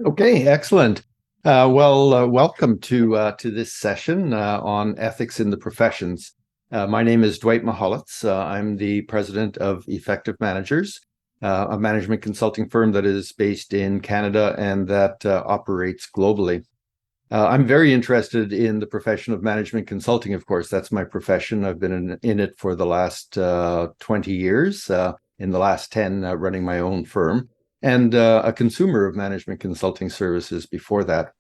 Okay, excellent. Welcome to this session on ethics in the professions. My name is Dwight Maholitz. I'm the president of Effective Managers, a management consulting firm that is based in Canada and that operates globally. I'm very interested in the profession of management consulting. Of course, that's my profession. I've been in it for the last 20 years, in the last 10 running my own firm, and a consumer of management consulting services before that.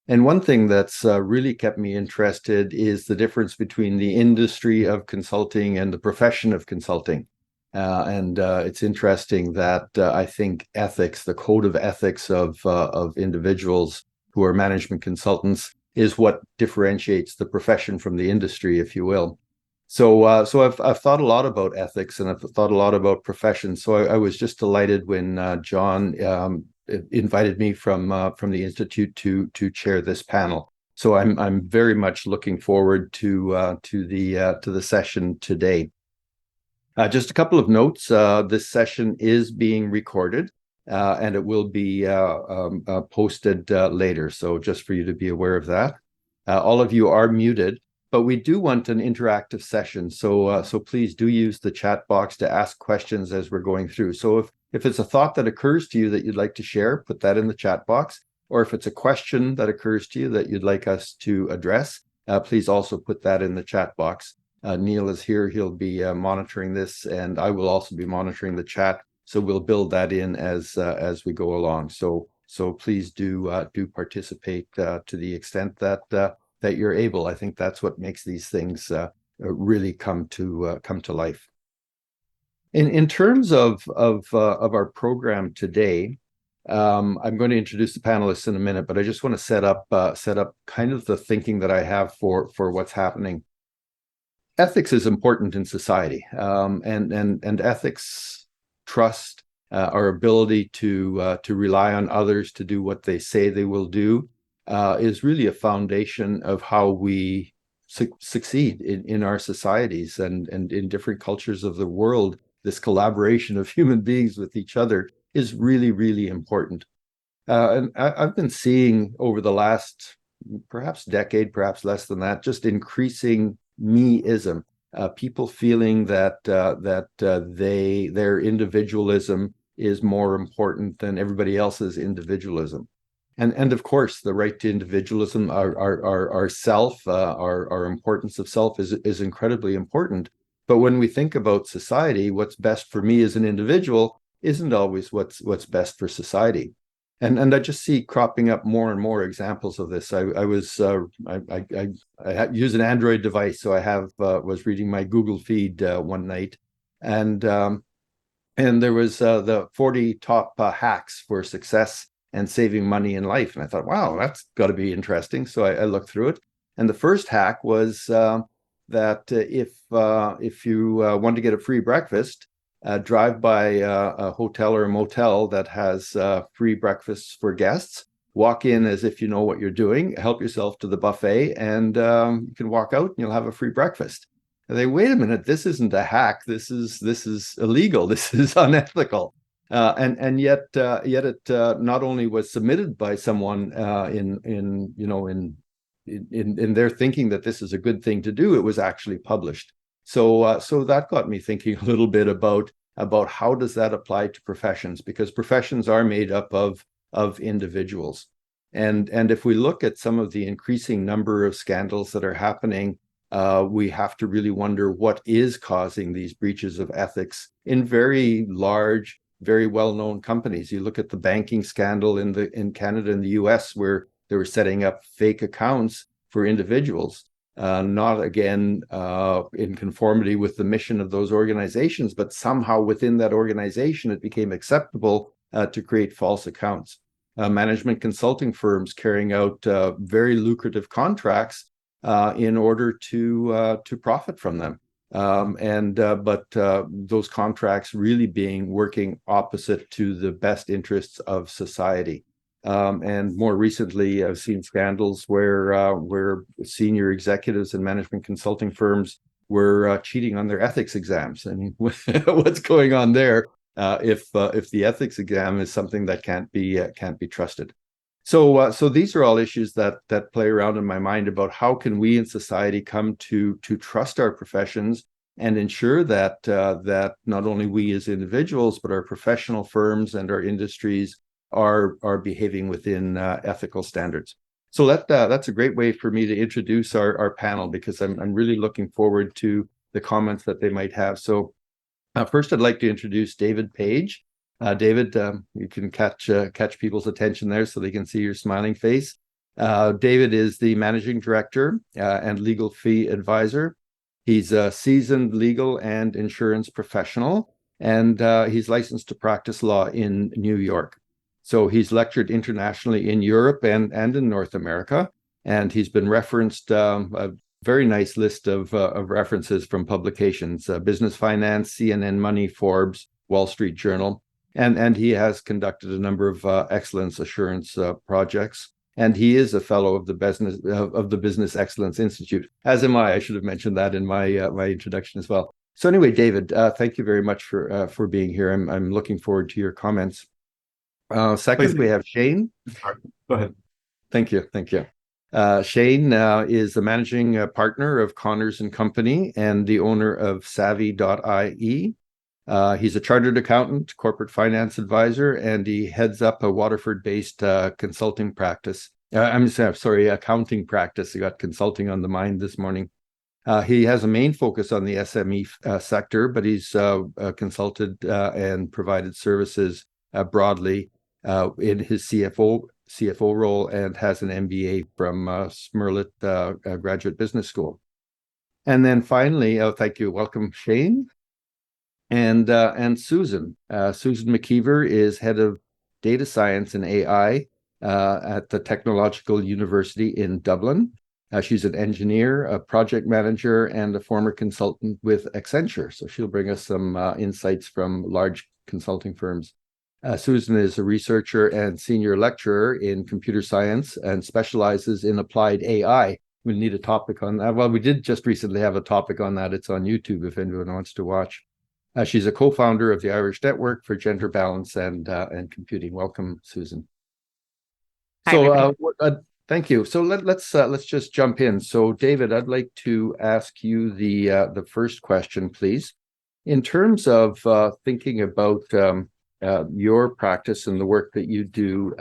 And one thing that's really kept me interested is the difference between the industry of consulting and the profession of consulting. And it's interesting that I think ethics, the code of ethics of individuals who are management consultants, is what differentiates the profession from the industry, if you will. So I've thought a lot about ethics and I've thought a lot about professions. So I was just delighted when John invited me from the institute to chair this panel. So I'm very much looking forward to the session today. Just a couple of notes. This session is being recorded, and it will be posted later. So just for you to be aware of that. All of you are muted, but we do want an interactive session. So please do use the chat box to ask questions as we're going through. So if it's a thought that occurs to you that you'd like to share, put that in the chat box. Or if it's a question that occurs to you that you'd like us to address, please also put that in the chat box. Neil is here. He'll be monitoring this, and I will also be monitoring the chat. So we'll build that in as we go along. So please do participate to the extent that you're able. I think that's what makes these things really come to life. In terms of our program today, I'm going to introduce the panelists in a minute, but I just want to set up kind of the thinking that I have for what's happening. Ethics is important in society, and ethics, trust, our ability to rely on others to do what they say they will do, is really a foundation of how we succeed in our societies and in different cultures of the world. This collaboration of human beings with each other is really, really important. And I've been seeing over the last perhaps decade, perhaps less than that, just increasing me-ism, people feeling that their individualism is more important than everybody else's individualism. And of course, the right to individualism, our self, our importance of self is incredibly important. But when we think about society, what's best for me as an individual isn't always what's best for society. And I just see cropping up more and more examples of this. I use an Android device, so I was reading my Google feed one night, and there was the 40 top hacks for success and saving money in life, and I thought, wow, that's got to be interesting. So I looked through it, and the first hack was that if you want to get a free breakfast, drive by a hotel or a motel that has free breakfasts for guests, walk in as if you know what you're doing, help yourself to the buffet, and you can walk out and you'll have a free breakfast. And they, wait a minute, this isn't a hack. This is illegal. This is unethical. And yet it not only was submitted by someone in their thinking that this is a good thing to do, it was actually published. So that got me thinking a little bit about how does that apply to professions, because professions are made up of individuals. And if we look at some of the increasing number of scandals that are happening, we have to really wonder what is causing these breaches of ethics in very large, very well-known companies. You look at the banking scandal in Canada and the US, where they were setting up fake accounts for individuals. Not again in conformity with the mission of those organizations, but somehow within that organization, it became acceptable to create false accounts. Management consulting firms carrying out very lucrative contracts in order to profit from them. But those contracts really working opposite to the best interests of society. And more recently, I've seen scandals where senior executives and management consulting firms were cheating on their ethics exams. I mean, what's going on there? If the ethics exam is something that can't be trusted. So these are all issues that play around in my mind about how can we in society come to trust our professions and ensure that not only we as individuals, but our professional firms and our industries are behaving within ethical standards. So that's a great way for me to introduce our panel, because I'm really looking forward to the comments that they might have. So first, I'd like to introduce David Page. David, you can catch people's attention there so they can see your smiling face. David is the managing director and legal fee advisor. He's a seasoned legal and insurance professional, and he's licensed to practice law in New York. So he's lectured internationally in Europe and in North America, and he's been referenced a very nice list of references from publications: Business Finance, CNN Money, Forbes, Wall Street Journal. And he has conducted a number of excellence assurance projects. And he is a fellow of the Business Excellence Institute, as am I. I should have mentioned that in my my introduction as well. So anyway, David, thank you very much for being here. I'm looking forward to your comments. Second, we have Shane. Go ahead. Thank you. Shane is the managing partner of Connors and Company and the owner of Savvy.ie. He's a chartered accountant, corporate finance advisor, and he heads up a Waterford-based consulting practice. I'm sorry, accounting practice. I got consulting on the mind this morning. He has a main focus on the SME sector, but he's consulted and provided services broadly in his CFO role, and has an MBA from Smerlet Graduate Business School. And then finally, thank you. Welcome, Shane. And Susan. Susan McKeever is head of data science and AI at the Technological University in Dublin. She's an engineer, a project manager, and a former consultant with Accenture. So she'll bring us some insights from large consulting firms. Susan is a researcher and senior lecturer in computer science and specializes in applied AI. We need a topic on that. Well, we did just recently have a topic on that. It's on YouTube if anyone wants to watch. She's a co-founder of the Irish Network for Gender Balance and Computing. Welcome, Susan. So, thank you. So let's just jump in. So, David, I'd like to ask you the first question, please. In terms of thinking about your practice and the work that you do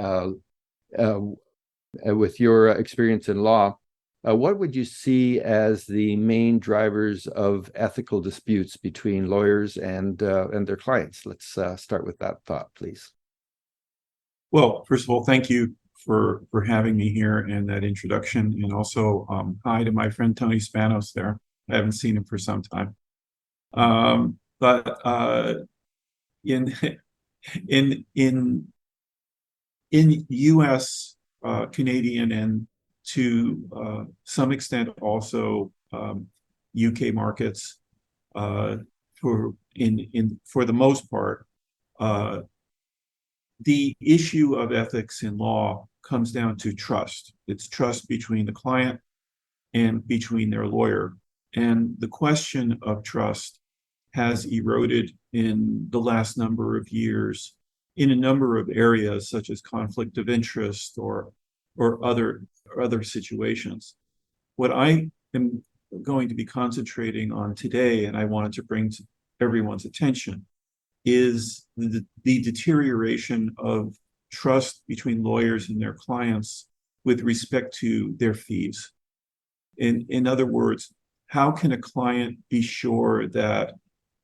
with your experience in law, what would you see as the main drivers of ethical disputes between lawyers and their clients? Let's start with that thought, please. Well, first of all, thank you for having me here and that introduction, and also hi to my friend Tony Spanos there. I haven't seen him for some time. But in U.S., Canadian, and to some extent also UK markets, for the most part, the issue of ethics in law comes down to trust. It's trust between the client and between their lawyer. And the question of trust has eroded in the last number of years in a number of areas, such as conflict of interest or other situations. What I am going to be concentrating on today, and I wanted to bring to everyone's attention, is the deterioration of trust between lawyers and their clients with respect to their fees. In other words, how can a client be sure that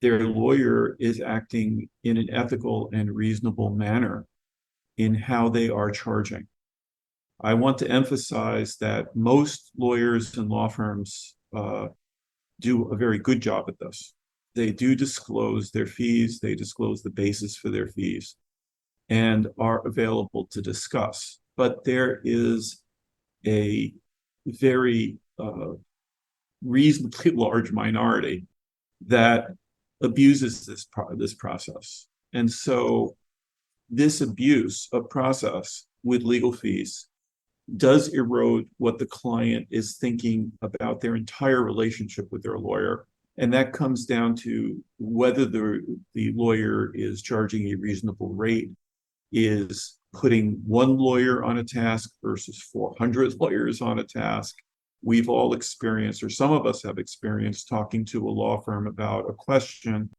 their lawyer is acting in an ethical and reasonable manner in how they are charging? I want to emphasize that most lawyers and law firms do a very good job at this. They do disclose their fees, they disclose the basis for their fees, and are available to discuss. But there is a very reasonably large minority that abuses this process. And so this abuse of process with legal fees does erode what the client is thinking about their entire relationship with their lawyer. And that comes down to whether the lawyer is charging a reasonable rate, is putting one lawyer on a task versus 400 lawyers on a task. We've all experienced, or some of us have experienced, talking to a law firm about a question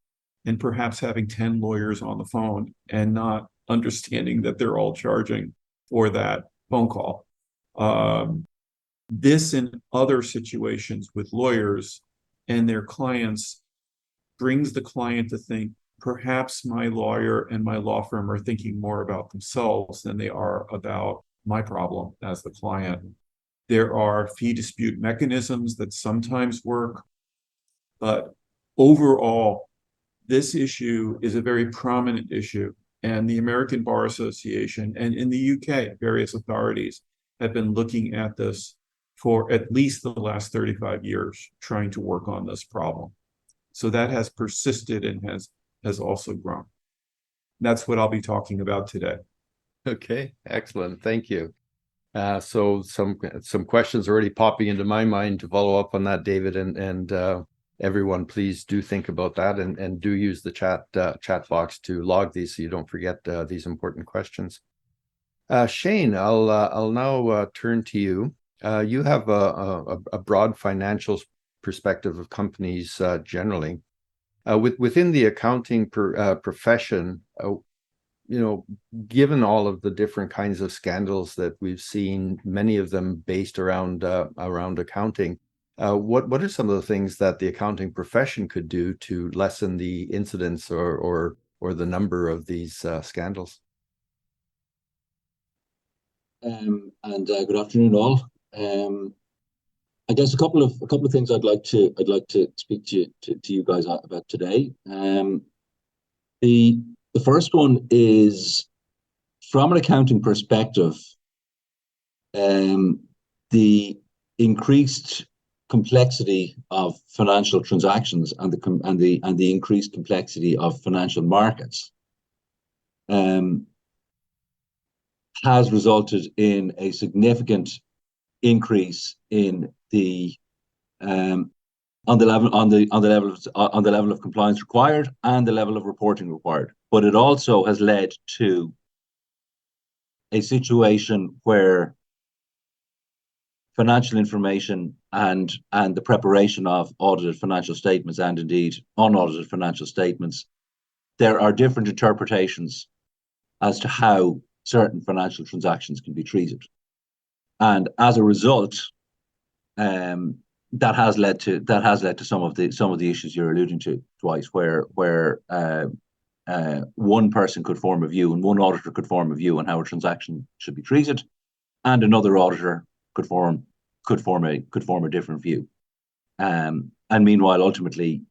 and perhaps having 10 lawyers on the phone and not understanding that they're all charging for that phone call. This and other situations with lawyers and their clients brings the client to think, perhaps my lawyer and my law firm are thinking more about themselves than they are about my problem as the client. There are fee dispute mechanisms that sometimes work, but overall, this issue is a very prominent issue. And the American Bar Association and in the UK, various authorities have been looking at this for at least the last 35 years, trying to work on this problem. So that has persisted and has also grown. That's what I'll be talking about today. Okay, excellent. Thank you. So some questions already popping into my mind to follow up on that, David, and everyone, please do think about that and do use the chat box to log these so you don't forget these important questions. Shane, I'll now turn to you. You have a broad financial perspective of companies generally. Within the accounting profession, given all of the different kinds of scandals that we've seen, many of them based around accounting, what are some of the things that the accounting profession could do to lessen the incidence or the number of these scandals? And good afternoon, all. I guess a couple of things I'd like to speak to you guys about today. The first one is, from an accounting perspective, the increased complexity of financial transactions and the increased complexity of financial markets has resulted in a significant increase in the on the level of compliance required and the level of reporting required. But it also has led to a situation where financial information and the preparation of audited financial statements and indeed unaudited financial statements, there are different interpretations as to how certain financial transactions can be treated. And as a result, that has led to some of the issues you're alluding to, Dwight, where one person could form a view and one auditor could form a view on how a transaction should be treated, and another auditor could form a different view. And meanwhile, ultimately,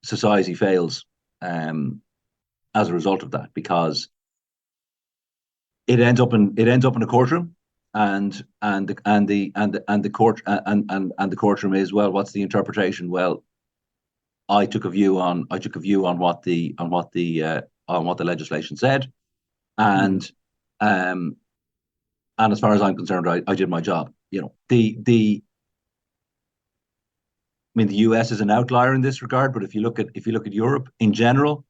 society fails as a result of that, because it ends up in a courtroom, and the courtroom is, well, what's the interpretation? Well, I took a view on what the legislation said, and as far as I'm concerned, I did my job. The US is an outlier in this regard, but if you look at Europe in general,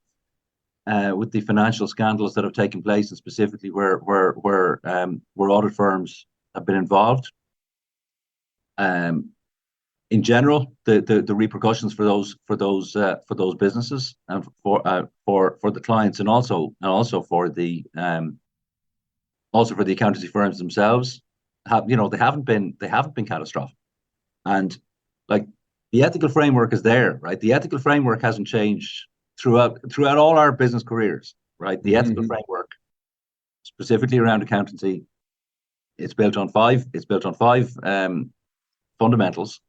with the financial scandals that have taken place, and specifically where audit firms have been involved, in general, the repercussions for those businesses and for the clients, and also for the accountancy firms themselves, they haven't been catastrophic. And like, the ethical framework is there, right? The ethical framework hasn't changed throughout all our business careers, right? The ethical framework, specifically around accountancy, it's built on five fundamentals.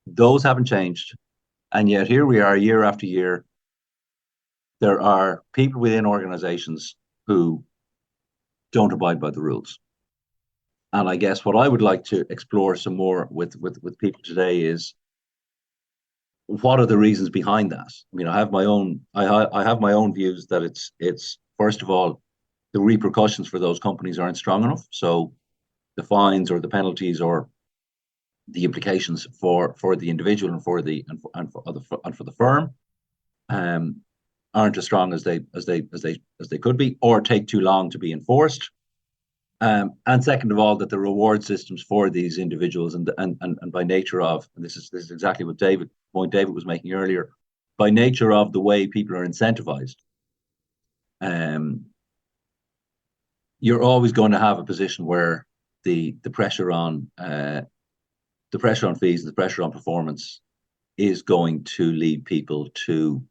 Those haven't changed, and yet here we are, year after year. There are people within organizations who don't abide by the rules. And I guess what I would like to explore some more with people today is, what are the reasons behind that? I mean, I have my own views that it's first of all, the repercussions for those companies aren't strong enough. So the fines or the penalties or the implications for the individual and for the firm aren't as strong as they could be, or take too long to be enforced. And second of all, that the reward systems for these individuals and by nature of, and this is exactly what David was making earlier, by nature of the way people are incentivized, you're always going to have a position where the pressure on fees and the pressure on performance is going to lead people to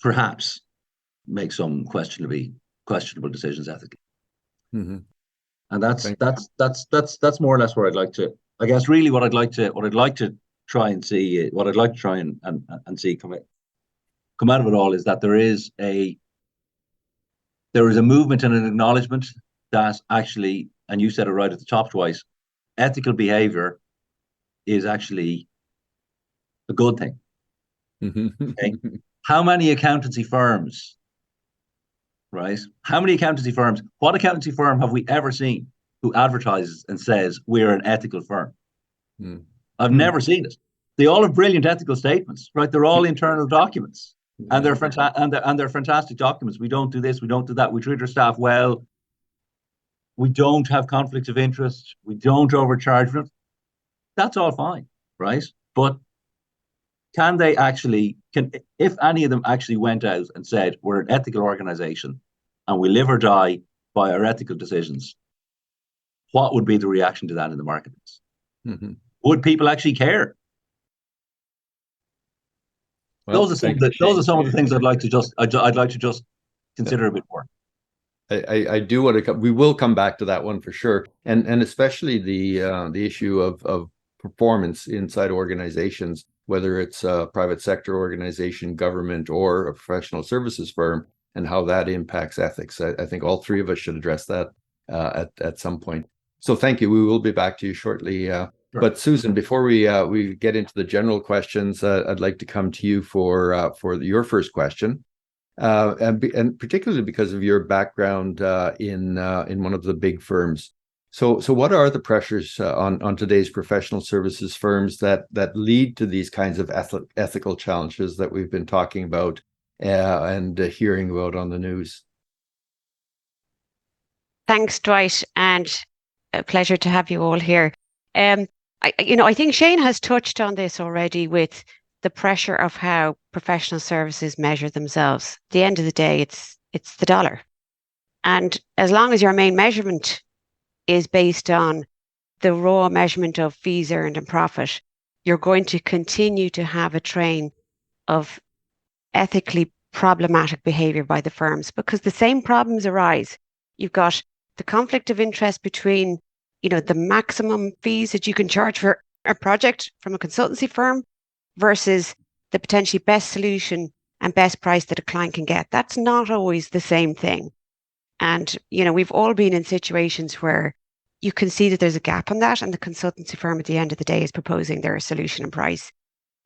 perhaps make some questionable decisions ethically. Mm-hmm. And that's more or less where I'd like to. I guess really what I'd like to try and see see come out of it all is that there is a movement and an acknowledgement that actually, and you said it right at the top twice, ethical behavior is actually a good thing. Mm-hmm. Okay? How many accountancy firms, right? How many accountancy firms, what accountancy firm have we ever seen who advertises and says we're an ethical firm? Mm. I've never seen it. They all have brilliant ethical statements, right? They're all internal documents. And they're fantastic documents. We don't do this, we don't do that. We treat our staff well. We don't have conflicts of interest. We don't overcharge them. That's all fine, right? But if any of them actually went out and said, we're an ethical organization and we live or die by our ethical decisions, what would be the reaction to that in the marketplace? Mm-hmm. Would people actually care? Well, those are some of the things I'd like to just consider a bit more. I do want to. We will come back to that one for sure, and especially the issue of performance inside organizations, whether it's a private sector organization, government, or a professional services firm, and how that impacts ethics. I think all three of us should address that at some point. So thank you. We will be back to you shortly. Sure. But Susan, before we get into the general questions, I'd like to come to you for your first question. And particularly because of your background in one of the big firms. So what are the pressures on today's professional services firms that lead to these kinds of ethical challenges that we've been talking about and hearing about on the news? Thanks, Dwight, and a pleasure to have you all here. I think Shane has touched on this already with the pressure of how professional services measure themselves. At the end of the day, it's the dollar. And as long as your main measurement is based on the raw measurement of fees earned and profit, you're going to continue to have a train of ethically problematic behavior by the firms because the same problems arise. You've got the conflict of interest between, the maximum fees that you can charge for a project from a consultancy firm versus the potentially best solution and best price that a client can get. That's not always the same thing. And, we've all been in situations where you can see that there's a gap on that and the consultancy firm at the end of the day is proposing their solution and price.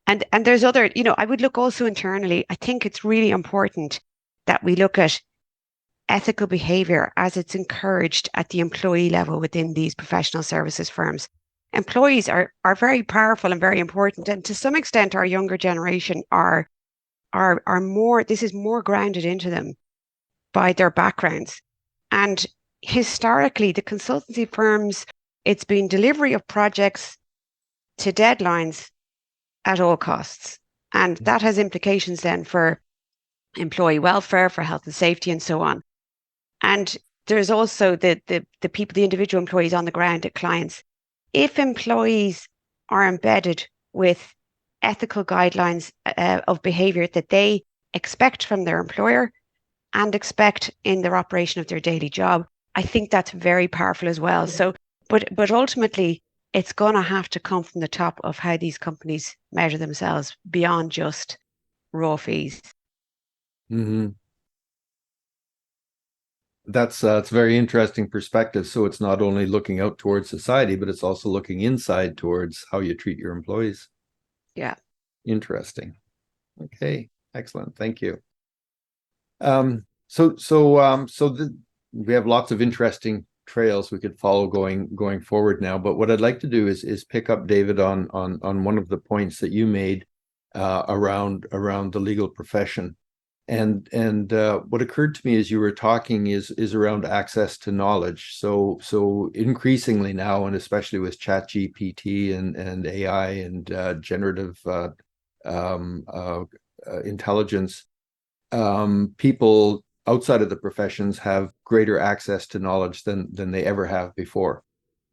And there's other, I would look also internally. I think it's really important that we look at ethical behavior as it's encouraged at the employee level within these professional services firms. Employees are very powerful and very important. And to some extent, our younger generation are more, this is more grounded into them by their backgrounds. And historically, the consultancy firms, it's been delivery of projects to deadlines at all costs. And that has implications then for employee welfare, for health and safety, and so on. And there's also the people, the individual employees on the ground at clients. If employees are embedded with ethical guidelines of behavior that they expect from their employer and expect in their operation of their daily job, I think that's very powerful as well. So, but ultimately, it's going to have to come from the top of how these companies measure themselves beyond just raw fees. Mm-hmm. That's a very interesting perspective. So it's not only looking out towards society, but it's also looking inside towards how you treat your employees. Yeah. Interesting. Okay. Excellent. Thank you. We have lots of interesting trails we could follow going forward now. But what I'd like to do is pick up, David, on one of the points that you made around the legal profession. And what occurred to me as you were talking is around access to knowledge. So increasingly now, and especially with ChatGPT and AI and generative intelligence, people outside of the professions have greater access to knowledge than they ever have before.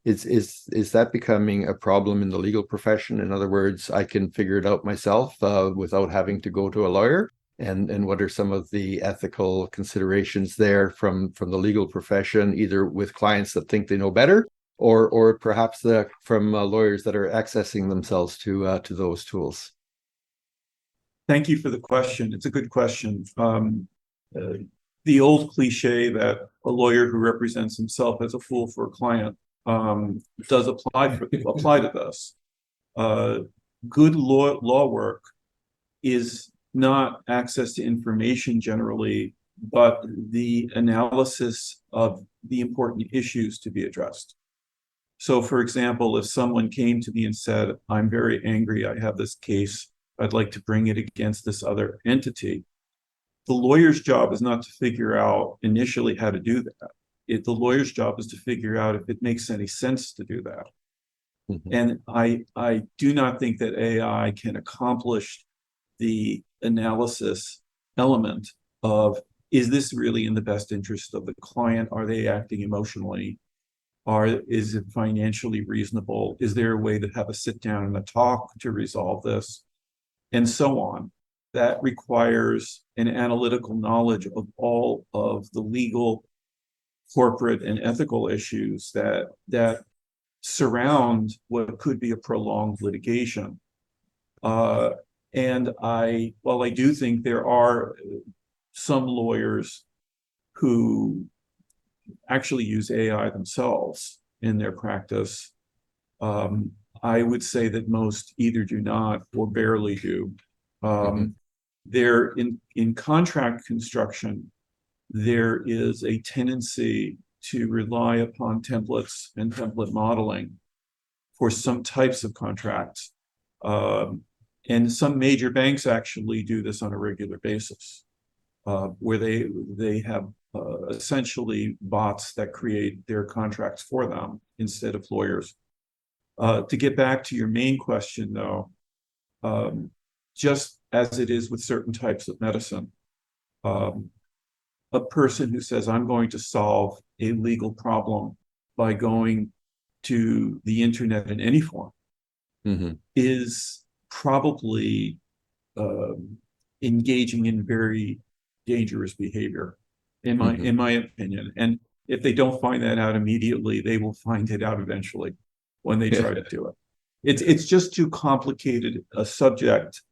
Is that becoming a problem in the legal profession? In other words, I can figure it out myself without having to go to a lawyer? And what are some of the ethical considerations there from the legal profession, either with clients that think they know better, or perhaps from lawyers that are accessing themselves to those tools? Thank you for the question. It's a good question. The old cliche that a lawyer who represents himself as a fool for a client does apply to this. Good law work is not access to information generally, but the analysis of the important issues to be addressed. So, for example, if someone came to me and said, I'm very angry, I have this case, I'd like to bring it against this other entity, the lawyer's job is not to figure out initially how to do that. The lawyer's job is to figure out if it makes any sense to do that. Mm-hmm. And I do not think that AI can accomplish the analysis element of, is this really in the best interest of the client? Are they acting emotionally? Is it financially reasonable? Is there a way to have a sit down and a talk to resolve this? And so on. That requires an analytical knowledge of all of the legal, corporate, and ethical issues that surround what could be a prolonged litigation. And while I do think there are some lawyers who actually use AI themselves in their practice, I would say that most either do not or barely do. There in contract construction, there is a tendency to rely upon templates and template modeling for some types of contracts. And some major banks actually do this on a regular basis, where they have essentially bots that create their contracts for them instead of lawyers. To get back to your main question, though, just as it is with certain types of medicine, a person who says, I'm going to solve a legal problem by going to the internet in any form, is probably engaging in very dangerous behavior, in my opinion. And if they don't find that out immediately, they will find it out eventually when they try to do it. It's just too complicated a subject,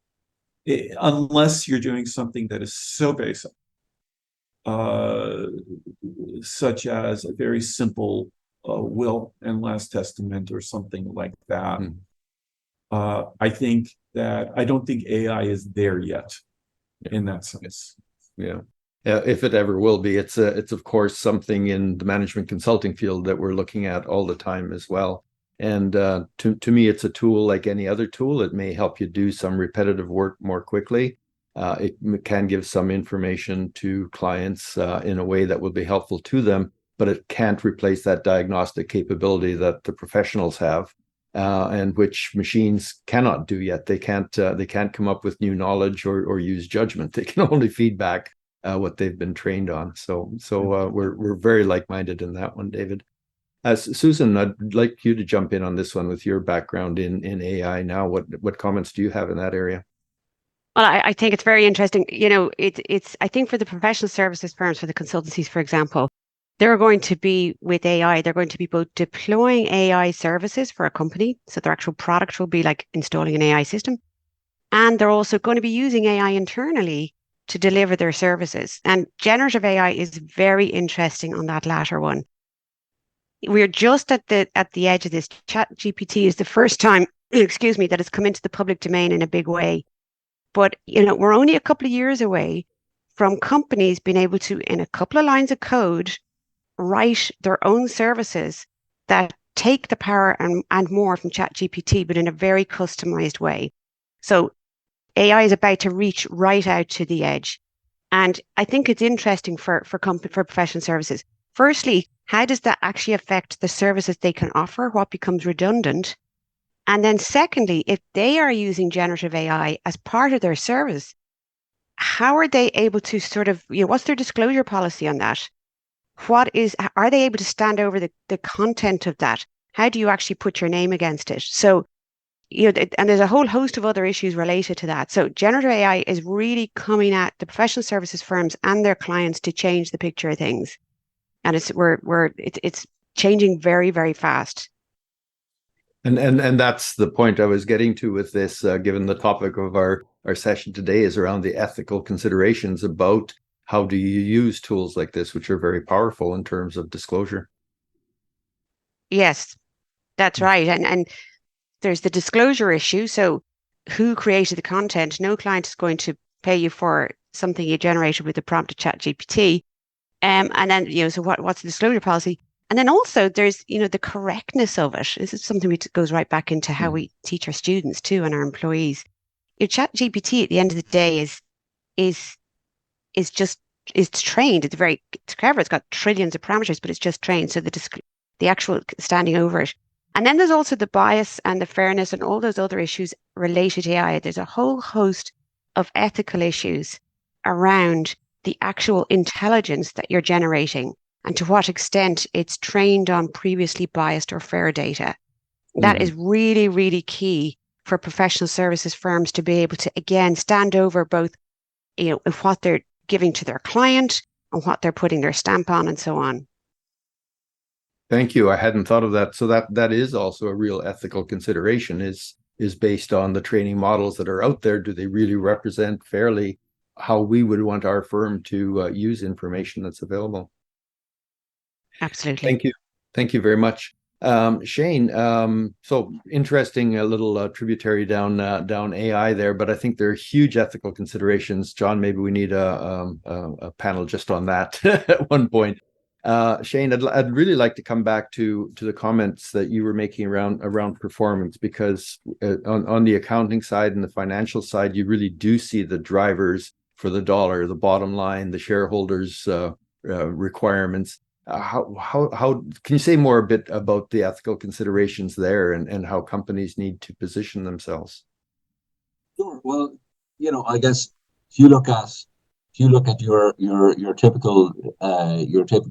unless you're doing something that is so basic, such as a very simple will and last testament or something like that. I don't think AI is there yet in that sense. Yeah. If it ever will be, it's of course something in the management consulting field that we're looking at all the time as well. And to me, it's a tool like any other tool. It may help you do some repetitive work more quickly. It can give some information to clients in a way that will be helpful to them, but it can't replace that diagnostic capability that the professionals have, and which machines cannot do yet. They can't come up with new knowledge or use judgment. They can only feedback what they've been trained on. So we're very like-minded in that one, David. Susan, I'd like you to jump in on this one with your background in AI now. What comments do you have in that area? Well, I think it's very interesting. It's I think for the professional services firms, for the consultancies, for example, they're going to be with AI, they're going to be both deploying AI services for a company. So their actual product will be like installing an AI system. And they're also going to be using AI internally to deliver their services. And generative AI is very interesting on that latter one. We're just at the edge of this. ChatGPT is the first time, excuse me, that it's come into the public domain in a big way. But, we're only a couple of years away from companies being able to, in a couple of lines of code, write their own services that take the power and more from ChatGPT, but in a very customized way. So AI is about to reach right out to the edge. And I think it's interesting for professional services. Firstly, how does that actually affect the services they can offer? What becomes redundant? And then secondly, if they are using generative AI as part of their service, how are they able to sort of, what's their disclosure policy on that? Are they able to stand over the content of that? How do you actually put your name against it? So, and there's a whole host of other issues related to that. So generative AI is really coming at the professional services firms and their clients to change the picture of things. And it's changing very, very fast. And that's the point I was getting to with this, given the topic of our session today is around the ethical considerations about how do you use tools like this, which are very powerful in terms of disclosure. Yes, that's right. And there's the disclosure issue. So who created the content? No client is going to pay you for something you generated with the prompt to ChatGPT. And then, so what's the disclosure policy? And then also there's, the correctness of it. This is something which goes right back into how we teach our students too and our employees. Your ChatGPT at the end of the day is just it's trained. It's clever. It's got trillions of parameters, but it's just trained. So the actual standing over it. And then there's also the bias and the fairness and all those other issues related to AI. There's a whole host of ethical issues around the actual intelligence that you're generating and to what extent it's trained on previously biased or fair data. That is really, really key for professional services firms to be able to, again, stand over both, what they're giving to their client and what they're putting their stamp on and so on. Thank you. I hadn't thought of that. So that is also a real ethical consideration is based on the training models that are out there. Do they really represent fairly how we would want our firm to use information that's available? Absolutely. Thank you. Thank you very much. Shane, so interesting, a little tributary down AI there, but I think there are huge ethical considerations. John, maybe we need a panel just on that at one point. Shane, I'd really like to come back to the comments that you were making around performance, because on the accounting side and the financial side, you really do see the drivers for the dollar, the bottom line, the shareholders' requirements. How can you say more a bit about the ethical considerations there and how companies need to position themselves? Sure. Well, I guess if you look at your typical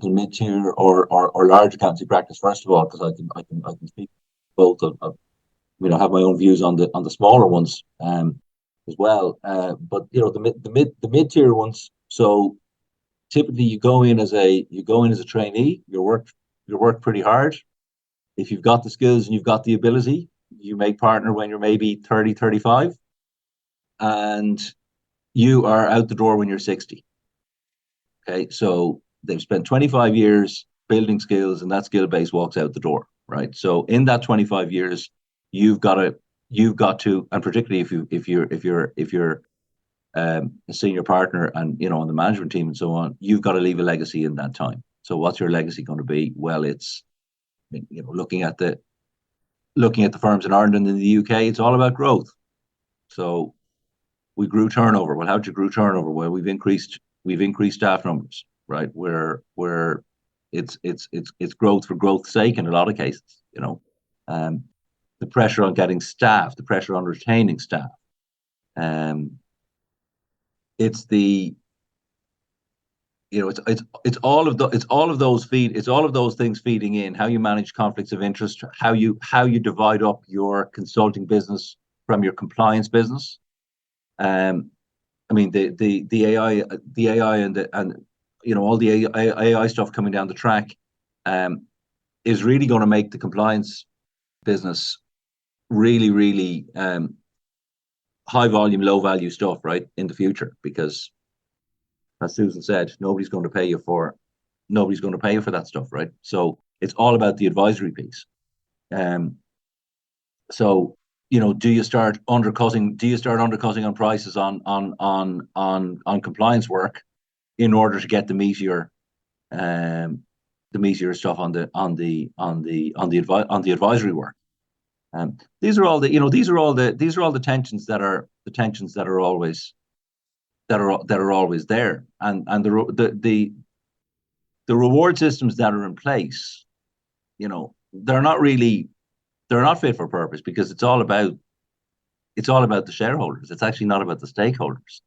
mid-tier or large accountancy practice, first of all, because I can speak both of have my own views on the smaller ones as well. But the mid-tier ones, so typically you go in as a trainee, you work pretty hard. If you've got the skills and you've got the ability, you make partner when you're maybe 30, 35, and you are out the door when you're 60. Okay, so they've spent 25 years building skills, and that skill base walks out the door, right? So in that 25 years, you've got to, and particularly if you're a senior partner and on the management team and so on, you've got to leave a legacy in that time. So what's your legacy going to be? Well, it's looking at the firms in Ireland and in the UK, it's all about growth. So we grew turnover. Well, how'd you grow turnover? Well, we've increased staff numbers, right? Where it's growth for growth's sake in a lot of cases. The pressure on getting staff, the pressure on retaining staff. It's all of those things feeding in how you manage conflicts of interest, how you divide up your consulting business from your compliance business. I mean the AI and all the AI stuff coming down the track is really going to make the compliance business really high volume, low value stuff, right, in the future, because as Susan said, nobody's going to pay you for that stuff, right? So it's all about the advisory piece. So do you start undercutting on prices on compliance work in order to get the meatier stuff on the advisory work? These are all the tensions that are always are always there, and the reward systems that are in place, they're not fit for purpose, because it's all about the shareholders. It's actually not about the stakeholders.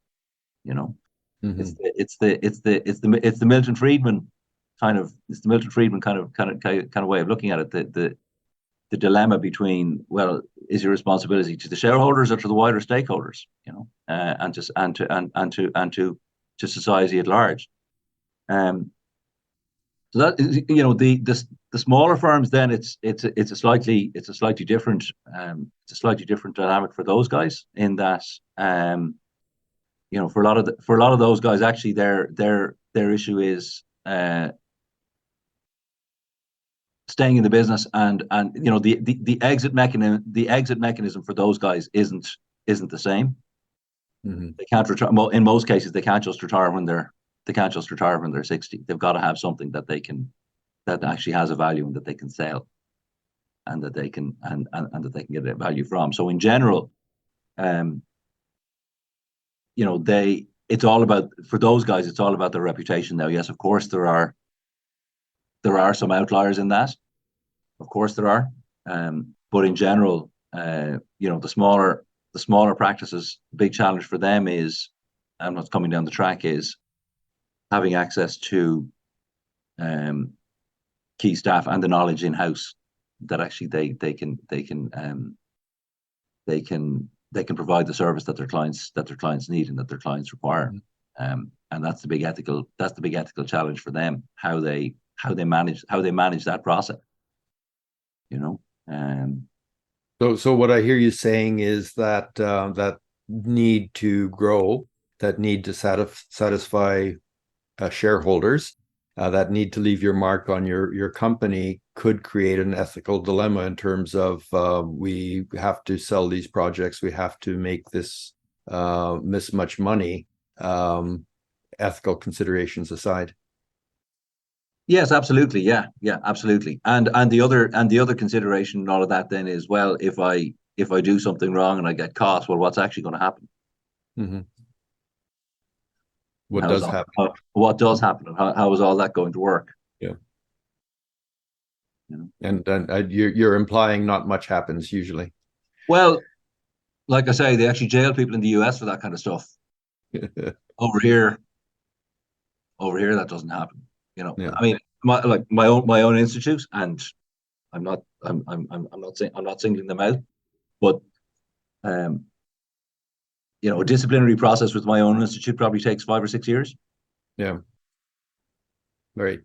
Mhm. It's the Milton Friedman kind of way of looking at it. The dilemma between, well, is your responsibility to the shareholders or to the wider stakeholders, and to society at large. So that is, the smaller firms, then it's a slightly different dynamic for those guys, in that for a lot of those guys, actually their issue is staying in the business, and the exit mechanism for those guys isn't the same. Mm-hmm. They can't retire. In most cases, they can't just retire when they're 60. They've got to have something that actually has a value, and that they can sell, and that they can get a value from. So in general, it's all about, for those guys, it's all about their reputation now. Yes, of course there are some outliers in that. Of course there are, but in general, the smaller practices, the big challenge for them is, and what's coming down the track, is having access to key staff and the knowledge in house that actually they can provide the service that their clients need and that their clients require. And that's the big ethical challenge for them, how they manage that process. So what I hear you saying is that that need to grow, that need to satisfy shareholders, that need to leave your mark on your company, could create an ethical dilemma in terms of we have to sell these projects, we have to make this much money, ethical considerations aside. Yes, absolutely. Yeah, absolutely. And the other consideration in all of that then is, well, if I do something wrong and I get caught, well, what's actually going to happen? Mm-hmm. What does happen? What does happen, and how is all that going to work? Yeah. And you're implying not much happens usually. Well, like I say, they actually jail people in the US for that kind of stuff. Over here, that doesn't happen. Yeah. I mean, my own institute, and I'm not singling them out, but a disciplinary process with my own institute probably takes 5 or 6 years. Yeah. Right.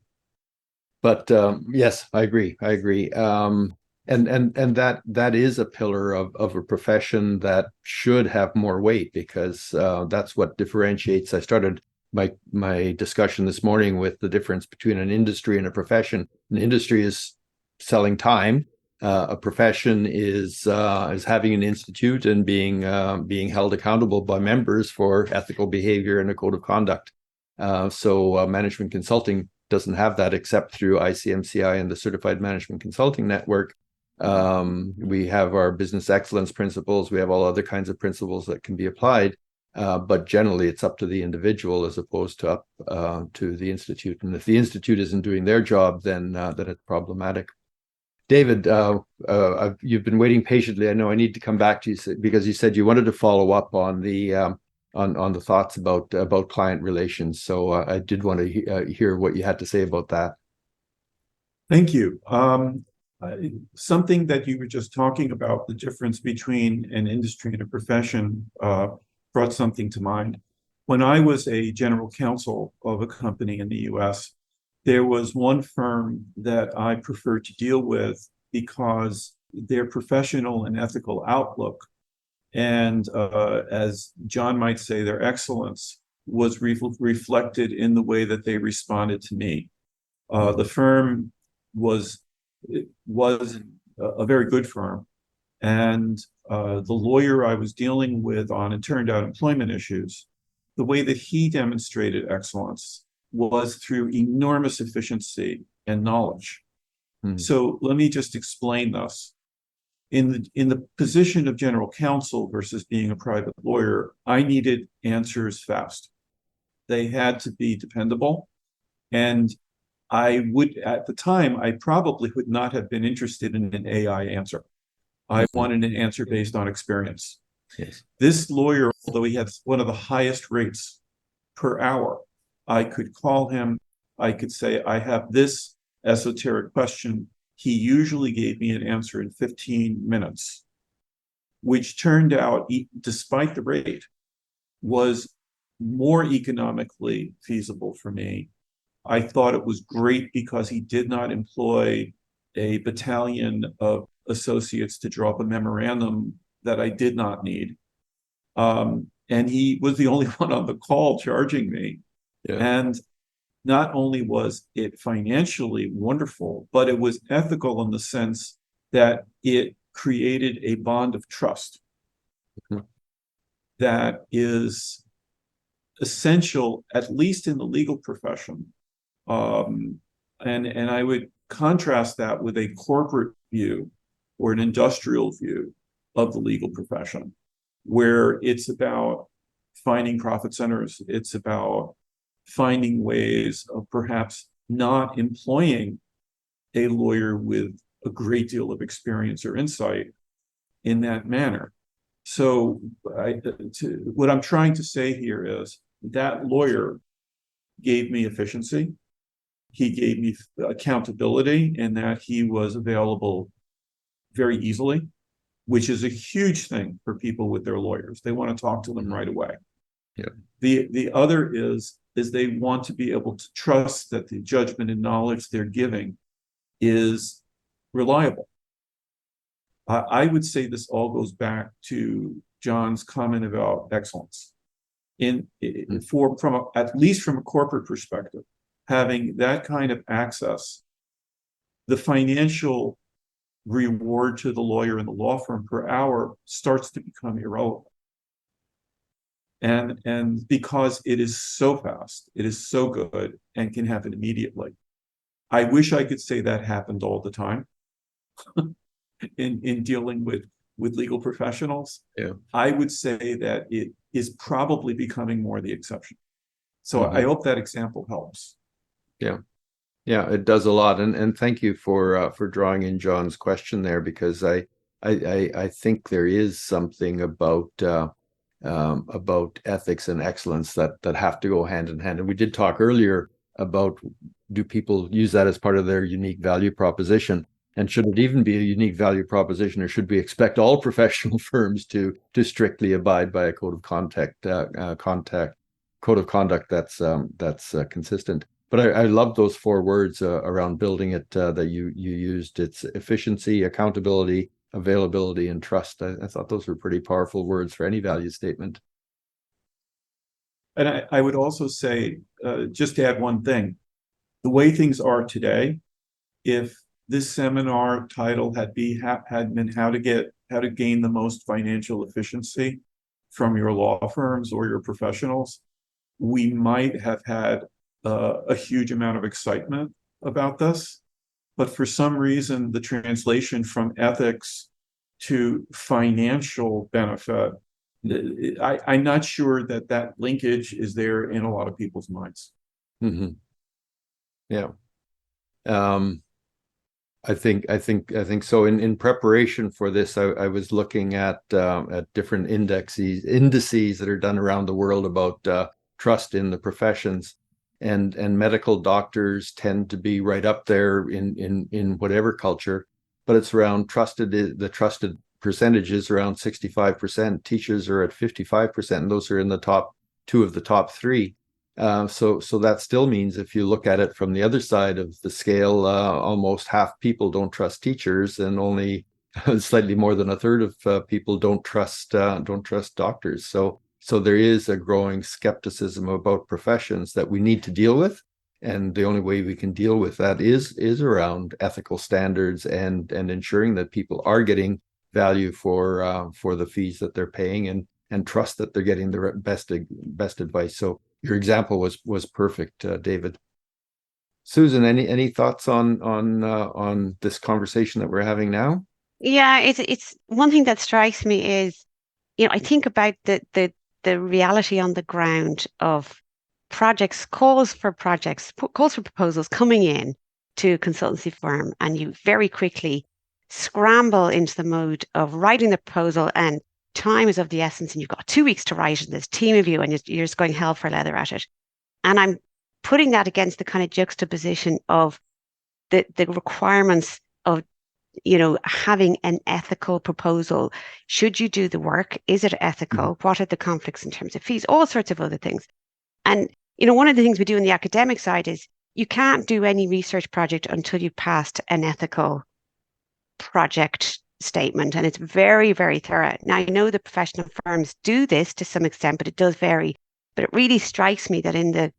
But yes, I agree. And that is a pillar of a profession that should have more weight, because that's what differentiates. I started my discussion this morning with the difference between an industry and a profession. An industry is selling time. A profession is having an institute and being held accountable by members for ethical behavior and a code of conduct. So management consulting doesn't have that, except through ICMCI and the Certified Management Consulting Network. We have our business excellence principles. We have all other kinds of principles that can be applied. But generally, it's up to the individual as opposed to up to the institute. And if the institute isn't doing their job, then it's problematic. David, you've been waiting patiently. I know I need to come back to you because you said you wanted to follow up on the thoughts about client relations. So I did want to hear what you had to say about that. Thank you. Something that you were just talking about, the difference between an industry and a profession, brought something to mind. When I was a general counsel of a company in the US, there was one firm that I preferred to deal with because their professional and ethical outlook, and as John might say, their excellence, was reflected in the way that they responded to me. The firm was a very good firm, and the lawyer I was dealing with on, it turned out, employment issues, the way that he demonstrated excellence was through enormous efficiency and knowledge. So let me just explain this. in the position of general counsel versus being a private lawyer, I needed answers fast. They had to be dependable. And at the time, I probably would not have been interested in an AI answer. I wanted an answer based on experience. Yes. This lawyer, although he had one of the highest rates per hour, I could call him. I could say, I have this esoteric question. He usually gave me an answer in 15 minutes, which turned out, despite the rate, was more economically feasible for me. I thought it was great because he did not employ a battalion of associates to draw up a memorandum that I did not need. And he was the only one on the call charging me. Yeah. And not only was it financially wonderful, but it was ethical in the sense that it created a bond of trust that is essential, at least in the legal profession. And I would contrast that with a corporate view or an industrial view of the legal profession, where it's about finding profit centers. It's about finding ways of perhaps not employing a lawyer with a great deal of experience or insight in that manner. So what I'm trying to say here is that lawyer gave me efficiency. He gave me accountability in that he was available very easily, which is a huge thing for people with their lawyers. They want to talk to them right away. Yeah. The other is they want to be able to trust that the judgment and knowledge they're giving is reliable. I would say this all goes back to John's comment about excellence. At least from a corporate perspective, having that kind of access, the financial reward to the lawyer in the law firm per hour starts to become irrelevant. And because it is so fast, it is so good and can happen immediately. I wish I could say that happened all the time in dealing with legal professionals. Yeah. I would say that it is probably becoming more the exception. So I hope that example helps. Yeah. Yeah, it does a lot. And thank you for drawing in John's question there, because I think there is something about ethics and excellence that have to go hand in hand. And we did talk earlier about, do people use that as part of their unique value proposition? And should it even be a unique value proposition, or should we expect all professional firms to strictly abide by a code of conduct that's consistent? But I love those 4 words around building it that you used. It's efficiency, accountability, availability, and trust. I thought those were pretty powerful words for any value statement. And I would also say, just to add one thing, the way things are today, if this seminar title had been how to gain the most financial efficiency from your law firms or your professionals, we might have had a huge amount of excitement about this. But for some reason, the translation from ethics to financial benefit, I'm not sure that linkage is there in a lot of people's minds. Mm-hmm. Yeah. I think so. In preparation for this, I was looking at different indices that are done around the world about trust in the professions, and medical doctors tend to be right up there in whatever culture, but it's around the trusted percentage is around 65%. Teachers are at 55%, and those are in the top 2 of the top 3. So that still means, if you look at it from the other side of the scale, almost half people don't trust teachers, and only slightly more than a third of people don't trust doctors. So there is a growing skepticism about professions that we need to deal with, and the only way we can deal with that is around ethical standards and ensuring that people are getting value for the fees that they're paying, and trust that they're getting the best advice. So your example was perfect, David. Susan, any thoughts on this conversation that we're having now? Yeah, it's one thing that strikes me is, I think about the reality on the ground of calls for proposals coming in to a consultancy firm, and you very quickly scramble into the mode of writing the proposal, and time is of the essence, and you've got 2 weeks to write, and there's a team of you, and you're just going hell for leather at it. And I'm putting that against the kind of juxtaposition of the requirements of having an ethical proposal. Should you do the work? Is it ethical? What are the conflicts in terms of fees? All sorts of other things. And, one of the things we do on the academic side is you can't do any research project until you've passed an ethical project statement. And it's very, very thorough. Now, I know the professional firms do this to some extent, but it does vary. But it really strikes me that in the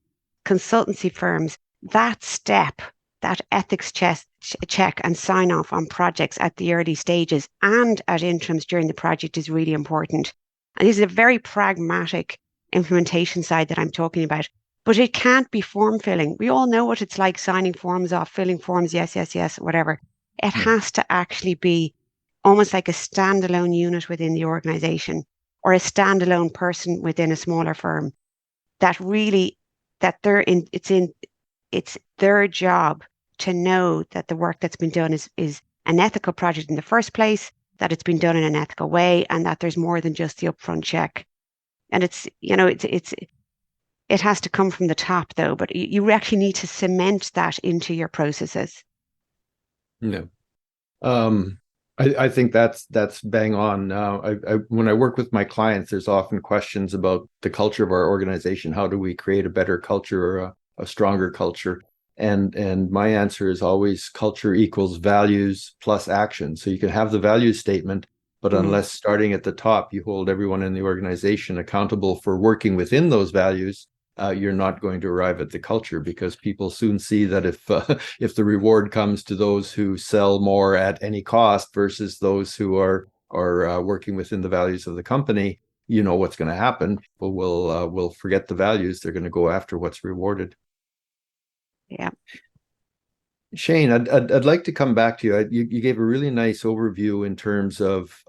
consultancy firms, that step, that ethics check and sign off on projects at the early stages and at interims during the project is really important. And this is a very pragmatic implementation side that I'm talking about, but it can't be form filling. We all know what it's like signing forms off, filling forms, yes, yes, yes, whatever. It has to actually be almost like a standalone unit within the organization or a standalone person within a smaller firm that really it's their job to know that the work that's been done is an ethical project in the first place, that it's been done in an ethical way, and that there's more than just the upfront check. And it has to come from the top though, but you actually need to cement that into your processes. No. I think that's bang on. When I work with my clients, there's often questions about the culture of our organization. How do we create a better culture or a stronger culture? And my answer is always culture equals values plus action. So you can have the value statement, but unless starting at the top, you hold everyone in the organization accountable for working within those values, you're not going to arrive at the culture, because people soon see that if the reward comes to those who sell more at any cost versus those who are working within the values of the company, you know what's going to happen. People will forget the values. They're going to go after what's rewarded. Yeah. Shane, I'd like to come back to you. You gave a really nice overview in terms of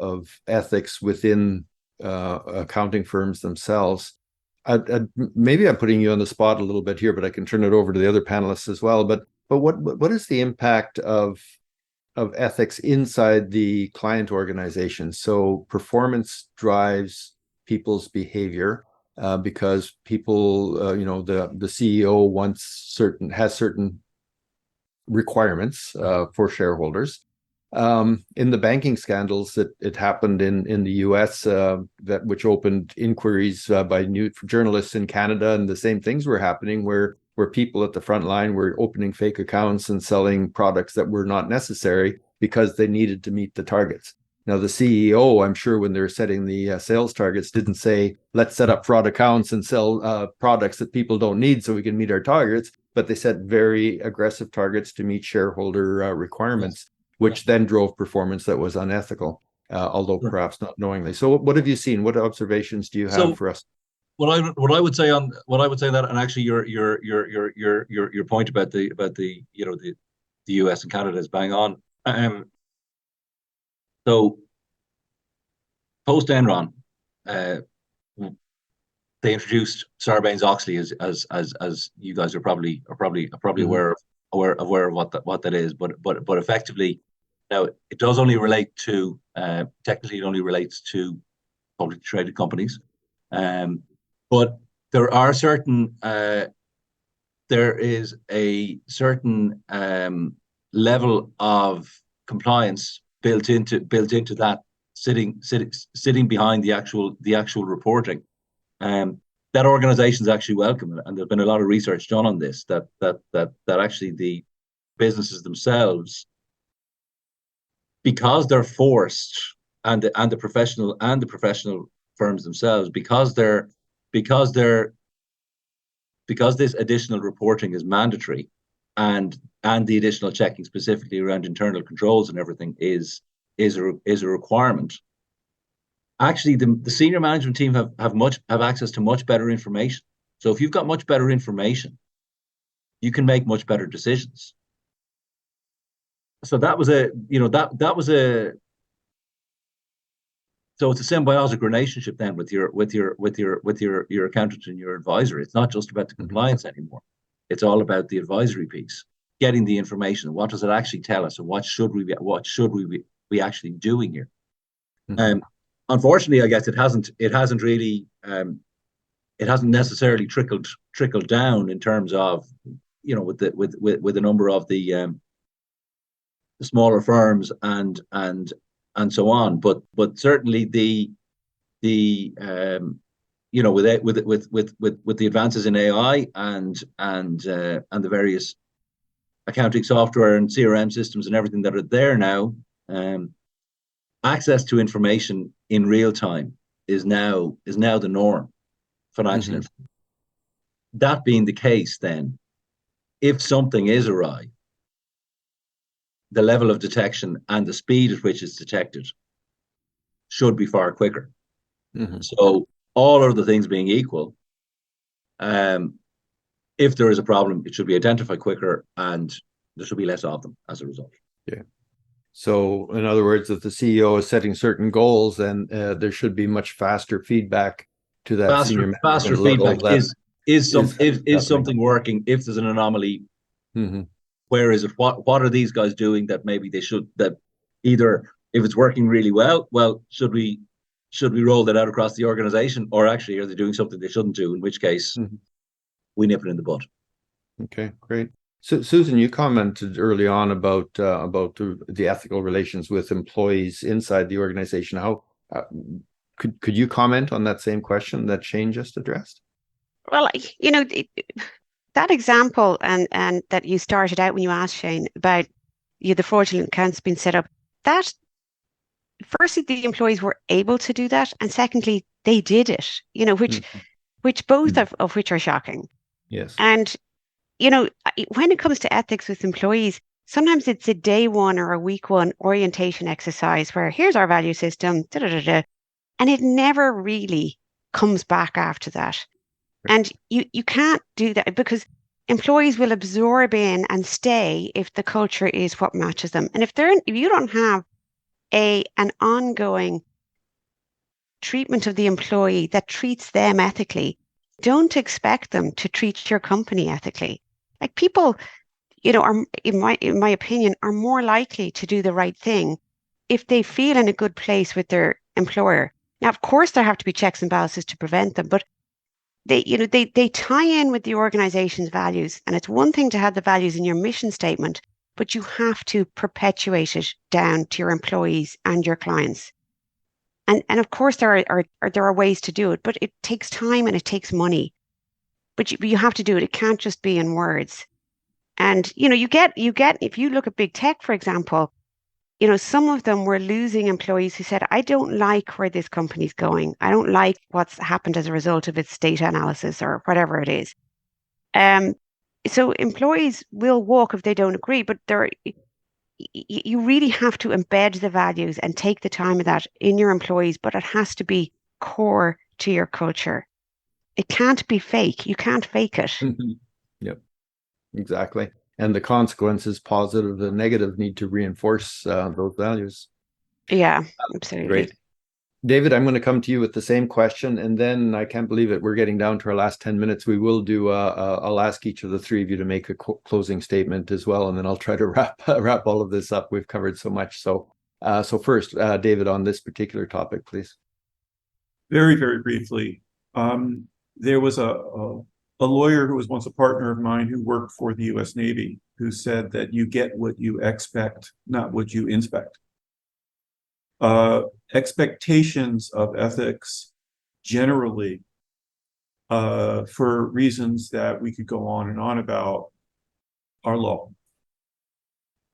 ethics within accounting firms themselves. Maybe I'm putting you on the spot a little bit here, but I can turn it over to the other panelists as well. But what is the impact of ethics inside the client organization? So performance drives people's behavior because people, the CEO has certain requirements for shareholders. In the banking scandals that it happened in the US, which opened inquiries by new journalists in Canada, and the same things were happening where people at the front line were opening fake accounts and selling products that were not necessary because they needed to meet the targets. Now, the CEO, I'm sure when they're setting the sales targets, didn't say, let's set up fraud accounts and sell products that people don't need so we can meet our targets, but they set very aggressive targets to meet shareholder requirements, which then drove performance that was unethical, although perhaps not knowingly. So what have you seen? What observations do you have for us? What I would say that, and actually your point about the US and Canada is bang on. So post Enron, they introduced Sarbanes-Oxley as you guys are probably aware of what that is, but effectively now it does only relate to technically it only relates to publicly traded companies, but there are certain there is a certain level of compliance built into that sitting behind the actual reporting. That organizations actually welcome it, and there's been a lot of research done on this that actually the businesses themselves, because they're forced, and the professional firms themselves, because this additional reporting is mandatory, and the additional checking specifically around internal controls and everything is a requirement. Actually, the senior management team have access to much better information. So if you've got much better information, you can make much better decisions. So that was So it's a symbiotic relationship then with your accountant and your advisor. It's not just about the compliance anymore. It's all about the advisory piece, getting the information. What does it actually tell us, and what should we be actually doing here? Unfortunately, I guess it hasn't really it hasn't necessarily trickled down in terms of, you know, with a number of the smaller firms and so on. But certainly the you know, with the advances in AI and the various accounting software and CRM systems and everything that are there now, access to information in real time is now the norm. Financial information. That being the case, then, if something is awry, the level of detection and the speed at which it's detected should be far quicker. So, all other things being equal, if there is a problem, it should be identified quicker, and there should be less of them as a result. Yeah. So, in other words, if the CEO is setting certain goals, then there should be much faster feedback to that faster feedback is something working. If there's an anomaly, where is it? What are these guys doing that maybe they should, that either, if it's working really well, should we roll that out across the organization, or actually are they doing something they shouldn't do, in which case we nip it in the bud. Okay, great. So, Susan, you commented early on about the ethical relations with employees inside the organization. How could you comment on that same question that Shane just addressed? Well, you know, that example and that you started out when you asked Shane about the fraudulent accounts being set up, that firstly, the employees were able to do that, and secondly, they did it, you know, which both of which are shocking. Yes. And, you know, when it comes to ethics with employees, sometimes it's a day one or a week one orientation exercise where here's our value system, and it never really comes back after that. And you can't do that, because employees will absorb in and stay if the culture is what matches them. And if you don't have an ongoing treatment of the employee that treats them ethically, don't expect them to treat your company ethically. Like, people, you know, are, in my opinion, are more likely to do the right thing if they feel in a good place with their employer. Now, of course, there have to be checks and balances to prevent them, but they tie in with the organization's values. And it's one thing to have the values in your mission statement, but you have to perpetuate it down to your employees and your clients. And of course there are ways to do it, but it takes time and it takes money. But you have to do it. It can't just be in words. And you know, you get if you look at big tech, for example, you know, some of them were losing employees who said, I don't like where this company's going. I don't like what's happened as a result of its data analysis or whatever it is. So employees will walk if they don't agree, but you really have to embed the values and take the time of that in your employees, but it has to be core to your culture. It can't be fake. You can't fake it. Yep, exactly. And the consequences, positive and negative, need to reinforce those values. Yeah, absolutely. Great. David, I'm going to come to you with the same question, and then I can't believe it, we're getting down to our last 10 minutes. We will do, I'll ask each of the three of you to make a closing statement as well, and then I'll try to wrap all of this up. We've covered so much. So first, David, on this particular topic, please. Very, very briefly, there was a lawyer who was once a partner of mine who worked for the U.S. Navy, who said that you get what you expect, not what you inspect. Expectations of ethics generally, for reasons that we could go on and on about, are low.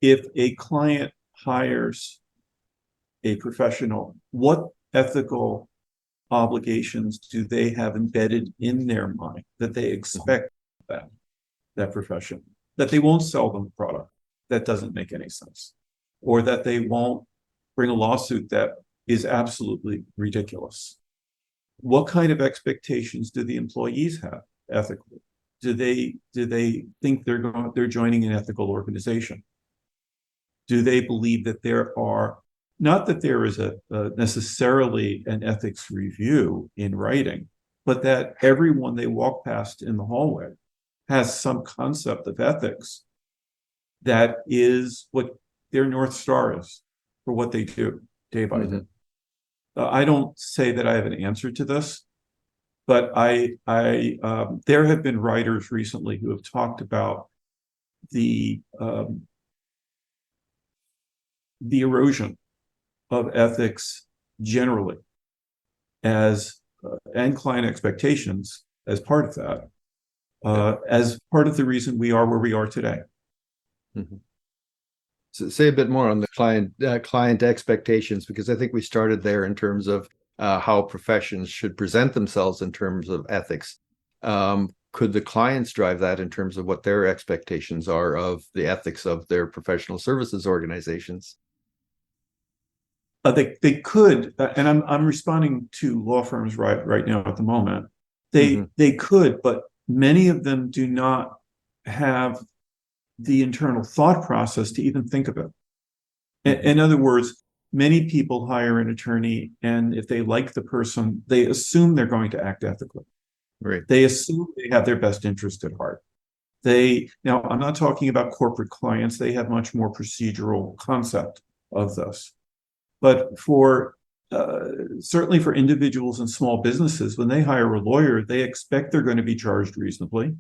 If a client hires a professional, what ethical obligations do they have embedded in their mind that they expect that profession? That they won't sell them a product that doesn't make any sense, or that they won't bring a lawsuit that is absolutely ridiculous. What kind of expectations do the employees have ethically? Do they think they're joining an ethical organization? Do they believe that there are not that there is a necessarily an ethics review in writing, but that everyone they walk past in the hallway has some concept of ethics that is what their North Star is for what they do day by day. I don't say that I have an answer to this, but there have been writers recently who have talked about the erosion of ethics generally as and client expectations as part of that, as part of the reason we are where we are today. So say a bit more on the client expectations, because I think we started there in terms of how professions should present themselves in terms of ethics. Could the clients drive that in terms of what their expectations are of the ethics of their professional services organizations? They could, and I'm responding to law firms right now at the moment. They could, but many of them do not have the internal thought process to even think of it. In other words, many people hire an attorney, and if they like the person, they assume they're going to act ethically. Right. They assume they have their best interest at heart. Now, I'm not talking about corporate clients. They have much more procedural concept of this. But certainly for individuals and small businesses, when they hire a lawyer, they expect they're going to be charged reasonably.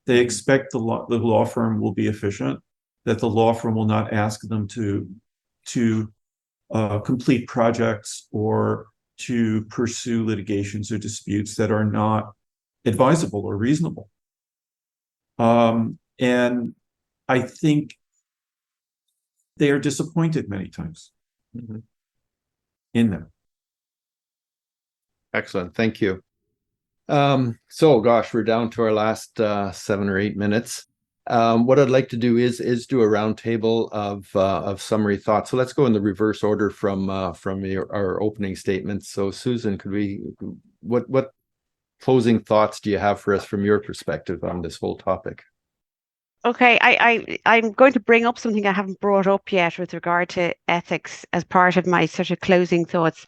They expect the law firm will be efficient, that the law firm will not ask them to complete projects or to pursue litigations or disputes that are not advisable or reasonable. And I think they are disappointed many times in them. Excellent. Thank you. So gosh, we're down to our last 7 or 8 minutes. What I'd like to do is do a roundtable of summary thoughts. So let's go in the reverse order from our opening statements. So Susan, what closing thoughts do you have for us from your perspective on this whole topic? Okay, I'm going to bring up something I haven't brought up yet with regard to ethics as part of my sort of closing thoughts.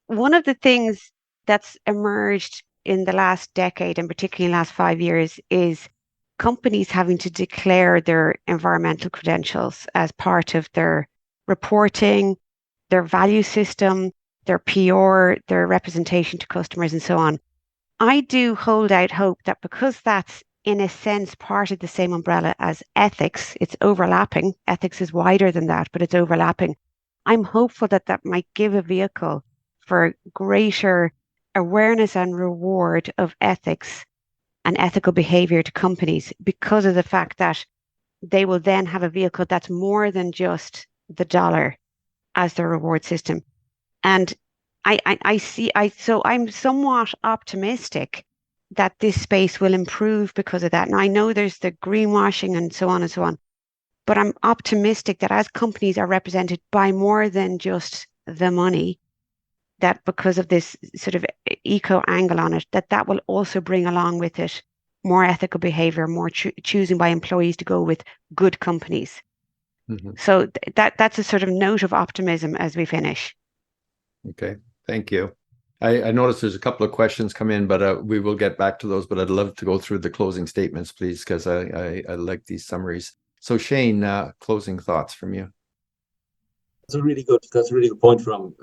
One of the things that's emerged in the last decade, and particularly in the last 5 years, is companies having to declare their environmental credentials as part of their reporting, their value system, their PR, their representation to customers, and so on. I do hold out hope that because that's in a sense part of the same umbrella as ethics, it's overlapping. Ethics is wider than that, but it's overlapping. I'm hopeful that that might give a vehicle for greater awareness and reward of ethics and ethical behavior to companies, because of the fact that they will then have a vehicle that's more than just the dollar as their reward system. And so I'm somewhat optimistic that this space will improve because of that. Now, I know there's the greenwashing and so on and so on, but I'm optimistic that as companies are represented by more than just the money, that because of this sort of eco angle on it, that will also bring along with it more ethical behavior, more choosing by employees to go with good companies. So that's a sort of note of optimism as we finish. Okay, thank you. I noticed there's a couple of questions come in, but we will get back to those. But I'd love to go through the closing statements, please, because I like these summaries. So Shane, closing thoughts from you. That's a really good point from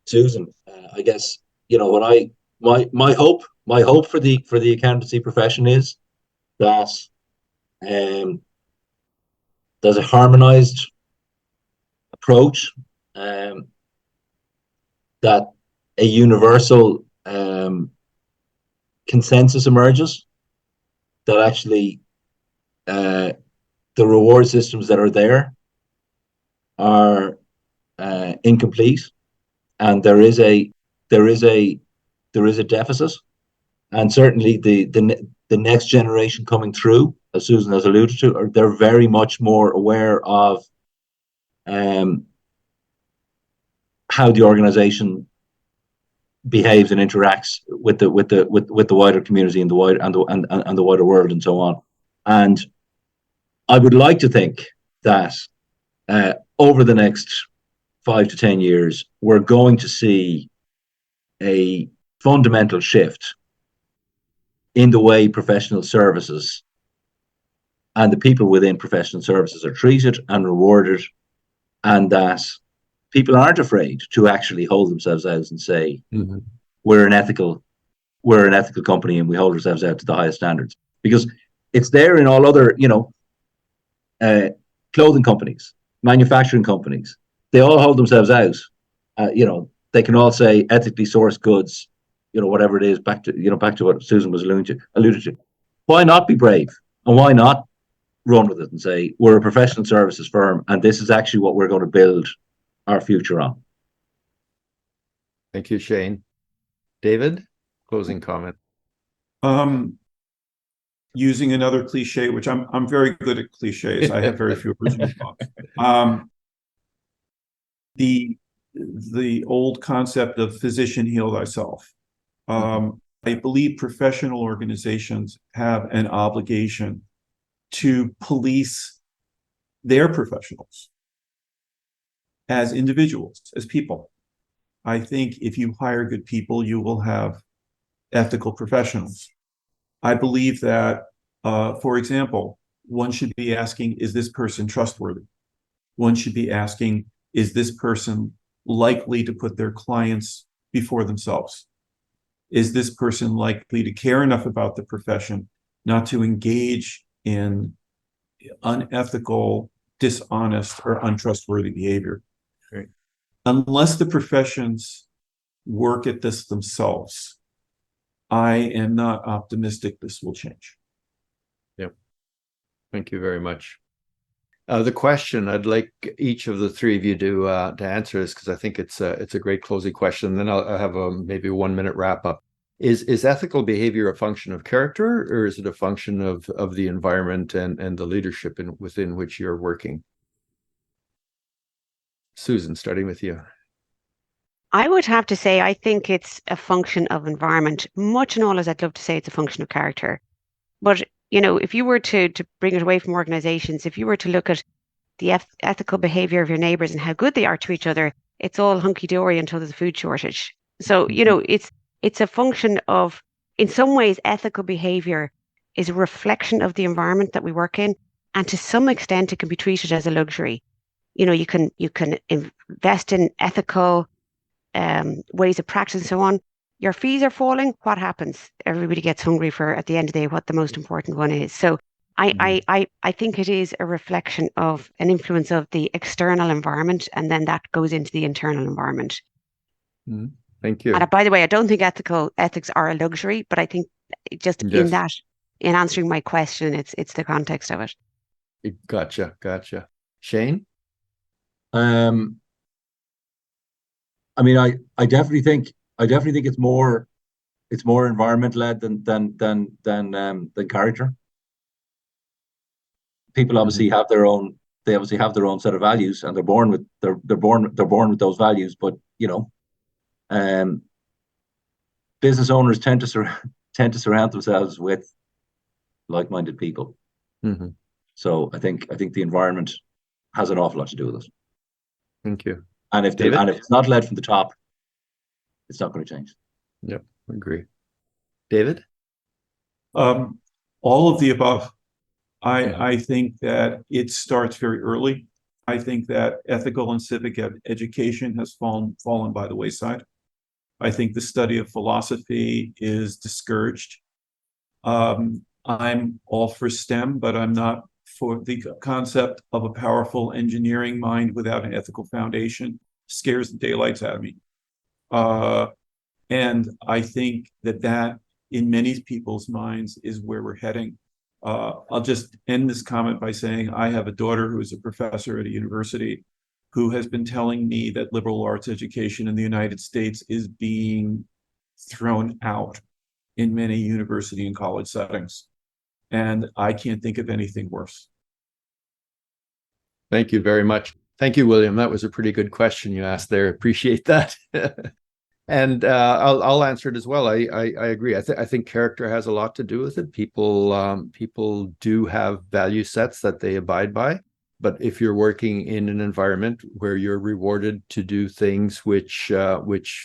Susan. I guess, you know, my hope for the accountancy profession is that there's a harmonized approach, that a universal consensus emerges, that actually the reward systems that are there are incomplete, and there is a deficit, and certainly the next generation coming through, as Susan has alluded to, they're very much more aware of how the organization behaves and interacts with the wider community and the wider world and so on. And I would like to think that over the next 5 to 10 years, we're going to see a fundamental shift in the way professional services and the people within professional services are treated and rewarded, and that people aren't afraid to actually hold themselves out and say, we're an ethical company and we hold ourselves out to the highest standards. Because it's there in all other, clothing companies, manufacturing companies. They all hold themselves out. They can all say ethically sourced goods, whatever it is, back to what Susan was alluded to. Why not be brave? And why not run with it and say, we're a professional services firm and this is actually what we're going to build our future on? Thank you, Shane. David, closing comment. Using another cliche, which I'm very good at cliches. I have very few original thoughts. The old concept of physician heal thyself. I believe professional organizations have an obligation to police their professionals as individuals, as people. I think if you hire good people, you will have ethical professionals. I believe that, for example, one should be asking, is this person trustworthy? One should be asking, is this person likely to put their clients before themselves? Is this person likely to care enough about the profession not to engage in unethical, dishonest, or untrustworthy behavior? Right. Unless the professions work at this themselves, I am not optimistic this will change. Yep. Thank you very much. The question I'd like each of the three of you to answer this, because I think it's a great closing question. Then I'll have maybe a 1 minute wrap up. Is ethical behavior a function of character, or is it a function of the environment and the leadership within which you're working? Susan, starting with you. I would have to say, I think it's a function of environment, much and all as I'd love to say it's a function of character. But, if you were to bring it away from organizations, if you were to look at the ethical behavior of your neighbors and how good they are to each other, it's all hunky-dory until there's a food shortage. So, it's a function of, in some ways, ethical behavior is a reflection of the environment that we work in. And to some extent, it can be treated as a luxury. You can invest in ethical ways of practice and so on. Your fees are falling. What happens? Everybody gets hungry for, at the end of the day, what the most important one is. So I think it is a reflection of an influence of the external environment, and then that goes into the internal environment. Thank you. And by the way, I don't think ethics are a luxury, but I think just in answering my question, it's the context of it. Gotcha. Shane? I definitely think it's more environment led than character. People obviously have their own set of values, and they're born with those values. But business owners tend to surround themselves with like-minded people. So I think the environment has an awful lot to do with it. Thank you. And if it's not led from the top, it's not going to change. Yep, agree. David? All of the above. I think that it starts very early. I think that ethical and civic education has fallen by the wayside. I think the study of philosophy is discouraged. I'm all for STEM, but I'm not for the concept of a powerful engineering mind without an ethical foundation. Scares the daylights out of me. And I think that in many people's minds is where we're heading. I'll just end this comment by saying I have a daughter who is a professor at a university who has been telling me that liberal arts education in the United States is being thrown out in many university and college settings. And I can't think of anything worse. Thank you very much. Thank you, William. That was a pretty good question you asked there. Appreciate that. And I'll answer it as well. I agree. I think character has a lot to do with it. People do have value sets that they abide by, But if you're working in an environment where you're rewarded to do things which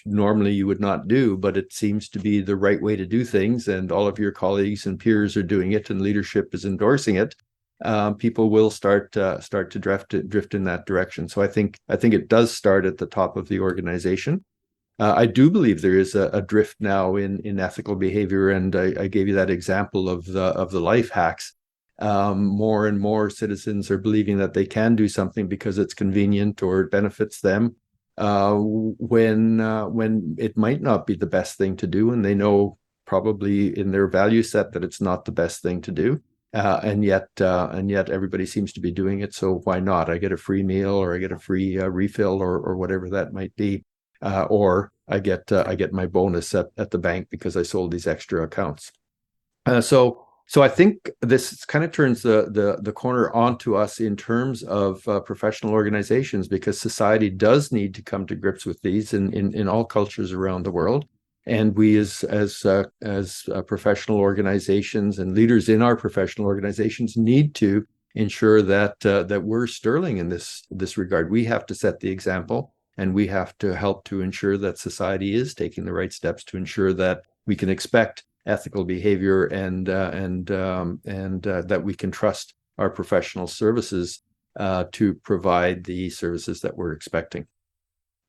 normally you would not do, but it seems to be the right way to do things, and all of your colleagues and peers are doing it, and leadership is endorsing it, people will start to drift in that direction. So I think it does start at the top of the organization. I do believe there is a drift now in ethical behavior, and I gave you that example of the life hacks. More and more citizens are believing that they can do something because it's convenient or it benefits them, when it might not be the best thing to do, and they know probably in their value set that it's not the best thing to do. And yet everybody seems to be doing it. So why not? I get a free meal, or I get a free refill, or whatever that might be, or I get my bonus at the bank because I sold these extra accounts. So I think this kind of turns the corner onto us in terms of professional organizations, because society does need to come to grips with these in all cultures around the world. And we as professional organizations and leaders in our professional organizations need to ensure that we're sterling in this regard. We have to set the example, and we have to help to ensure that society is taking the right steps to ensure that we can expect ethical behavior and that we can trust our professional services to provide the services that we're expecting.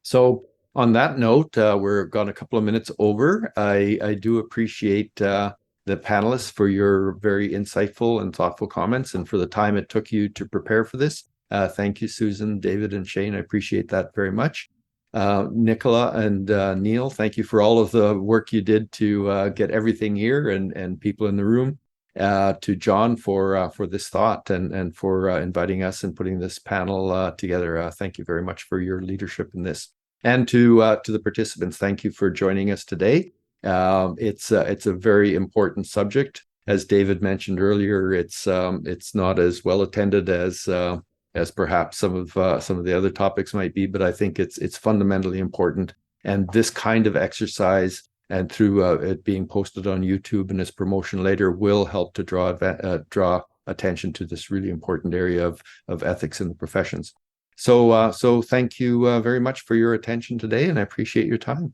So on that note, we're gone a couple of minutes over. I do appreciate the panelists for your very insightful and thoughtful comments, and for the time it took you to prepare for this. Thank you, Susan, David, and Shane. I appreciate that very much. Nicola and Neil, thank you for all of the work you did to get everything here and people in the room. To John for this thought and for inviting us and putting this panel together. Thank you very much for your leadership in this. And to the participants, thank you for joining us today. It's a very important subject. As David mentioned earlier, it's not as well attended as perhaps some of the other topics might be, but I think it's fundamentally important. And this kind of exercise, and through it being posted on YouTube and its promotion later, will help to draw attention to this really important area of ethics in the professions. So thank you very much for your attention today, and I appreciate your time.